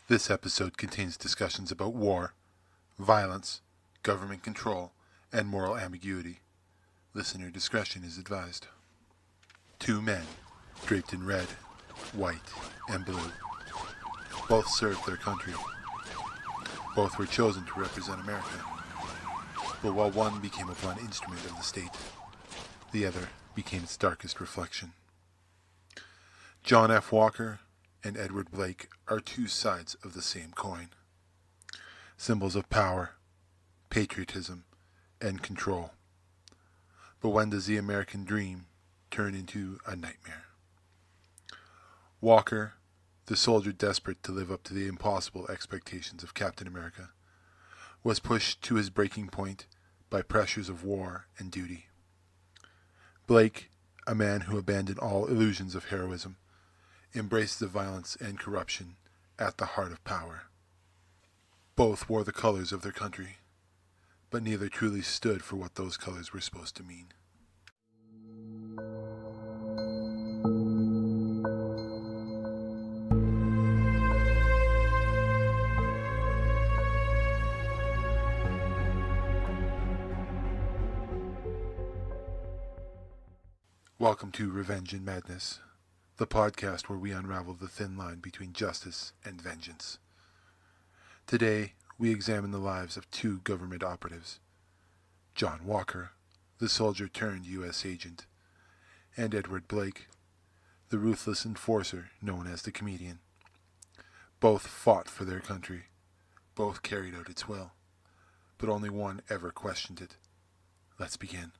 This episode contains discussions about war, violence, government control, and moral ambiguity. Listener discretion is advised. Two men, draped in red, white, and blue. Both served their country. Both were chosen to represent America. But while one became a blunt instrument of the state, the other became its darkest reflection. John F. Walker and Edward Blake are two sides of the same coin. Symbols of power, patriotism, and control. But when does the American dream turn into a nightmare? Walker, the soldier desperate to live up to the impossible expectations of Captain America, was pushed to his breaking point by pressures of war and duty. Blake, a man who abandoned all illusions of heroism, embraced the violence and corruption at the heart of power. Both wore the colors of their country, but neither truly stood for what those colors were supposed to mean. Welcome to Revenge and Madness, the podcast where we unravel the thin line between justice and vengeance. Today, we examine the lives of two government operatives, John Walker, the soldier turned U.S. agent, and Edward Blake, the ruthless enforcer known as the Comedian. Both fought for their country, both carried out its will, but only one ever questioned it. Let's begin.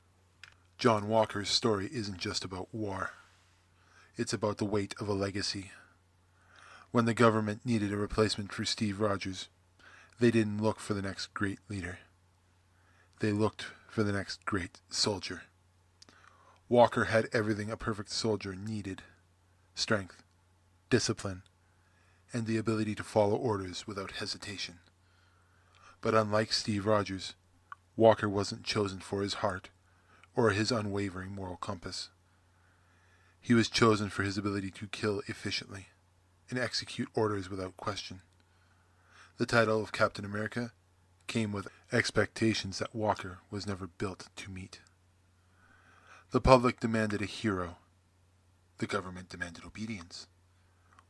John Walker's story isn't just about war. It's about the weight of a legacy. When the government needed a replacement for Steve Rogers, they didn't look for the next great leader. They looked for the next great soldier. Walker had everything a perfect soldier needed: strength, discipline, and the ability to follow orders without hesitation. But unlike Steve Rogers, Walker wasn't chosen for his heart or his unwavering moral compass. He was chosen for his ability to kill efficiently and execute orders without question. The title of Captain America came with expectations that Walker was never built to meet. The public demanded a hero. The government demanded obedience.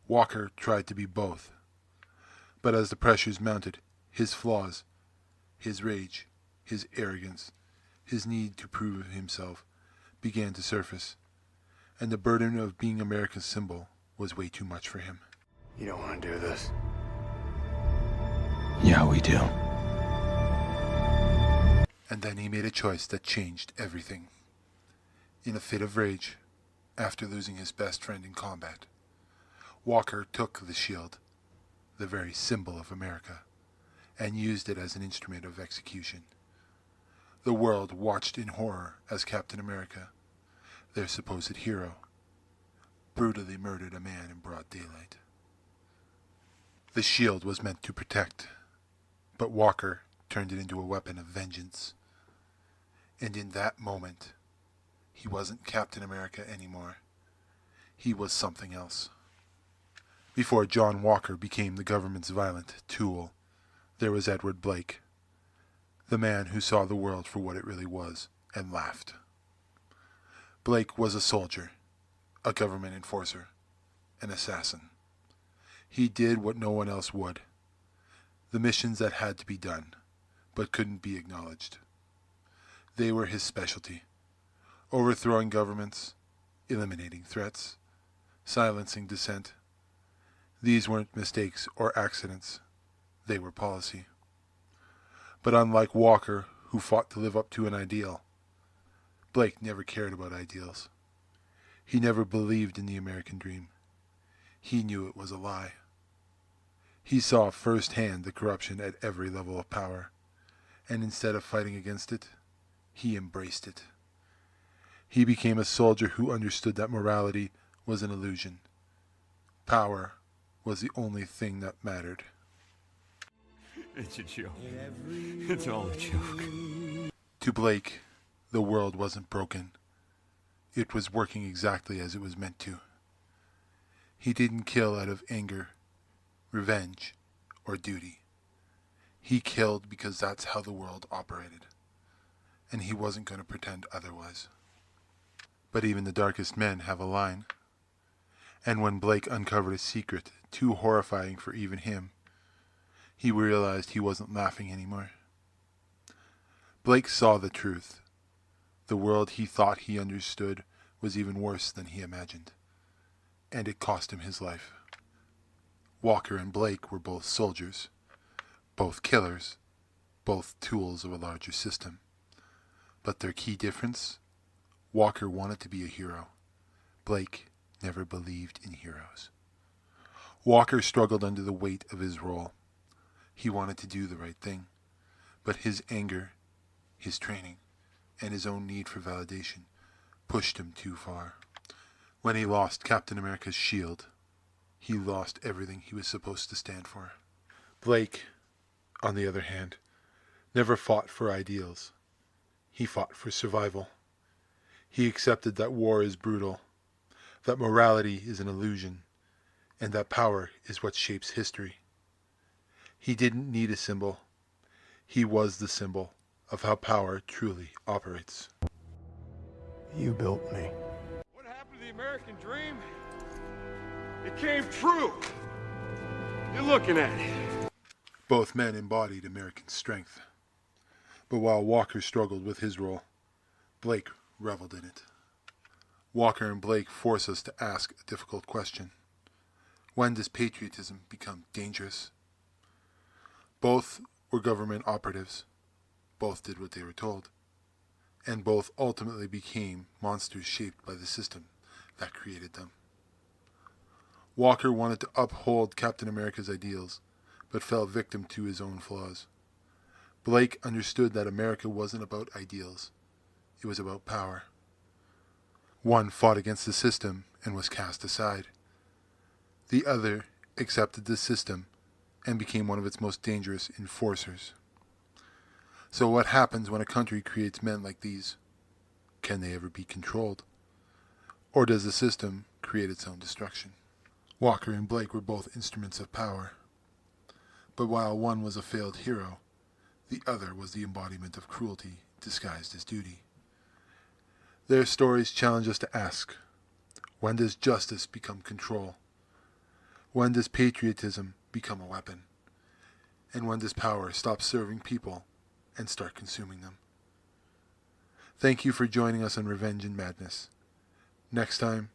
Walker tried to be both. But as the pressures mounted, his flaws, his rage, his arrogance, his need to prove himself began to surface, and the burden of being America's symbol was way too much for him. You don't want to do this. Yeah, we do. And then he made a choice that changed everything. In a fit of rage, after losing his best friend in combat, Walker took the shield, the very symbol of America, and used it as an instrument of execution. The world watched in horror as Captain America, their supposed hero, brutally murdered a man in broad daylight. The shield was meant to protect, but Walker turned it into a weapon of vengeance. And in that moment, he wasn't Captain America anymore. He was something else. Before John Walker became the government's violent tool, there was Edward Blake, the man who saw the world for what it really was and laughed. Blake was a soldier, a government enforcer, an assassin. He did what no one else would. The missions that had to be done, but couldn't be acknowledged. They were his specialty: overthrowing governments, eliminating threats, silencing dissent. These weren't mistakes or accidents. They were policy. But unlike Walker, who fought to live up to an ideal, Blake never cared about ideals. He never believed in the American dream. He knew it was a lie. He saw firsthand the corruption at every level of power, and instead of fighting against it, he embraced it. He became a soldier who understood that morality was an illusion. Power was the only thing that mattered. It's a joke. It's all a joke. To Blake, the world wasn't broken. It was working exactly as it was meant to. He didn't kill out of anger, revenge, or duty. He killed because that's how the world operated, and he wasn't going to pretend otherwise. But even the darkest men have a line, and when Blake uncovered a secret too horrifying for even him, he realized he wasn't laughing anymore. Blake saw the truth. The world he thought he understood was even worse than he imagined, and it cost him his life. Walker and Blake were both soldiers, both killers, both tools of a larger system. But their key difference? Walker wanted to be a hero. Blake never believed in heroes. Walker struggled under the weight of his role. He wanted to do the right thing, but his anger, his training, and his own need for validation pushed him too far. When he lost Captain America's shield, he lost everything he was supposed to stand for. Blake, on the other hand, never fought for ideals. He fought for survival. He accepted that war is brutal, that morality is an illusion, and that power is what shapes history. He didn't need a symbol. He was the symbol of how power truly operates. You built me. What happened to the American dream? It came true. You're looking at it. Both men embodied American strength. But while Walker struggled with his role, Blake reveled in it. Walker and Blake force us to ask a difficult question. When does patriotism become dangerous? Both were government operatives. Both did what they were told. And both ultimately became monsters shaped by the system that created them. Walker wanted to uphold Captain America's ideals, but fell victim to his own flaws. Blake understood that America wasn't about ideals. It was about power. One fought against the system and was cast aside. The other accepted the system and became one of its most dangerous enforcers. So what happens when a country creates men like these? Can they ever be controlled? Or does the system create its own destruction? Walker and Blake were both instruments of power. But while one was a failed hero, the other was the embodiment of cruelty disguised as duty. Their stories challenge us to ask, when does justice become control? When does patriotism become a weapon? And when does power stop serving people and start consuming them? Thank you for joining us on Revenge and Madness. Next time,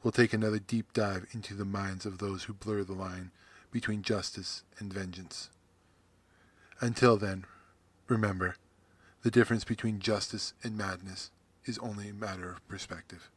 we'll take another deep dive into the minds of those who blur the line between justice and vengeance. Until then, remember, the difference between justice and madness is only a matter of perspective.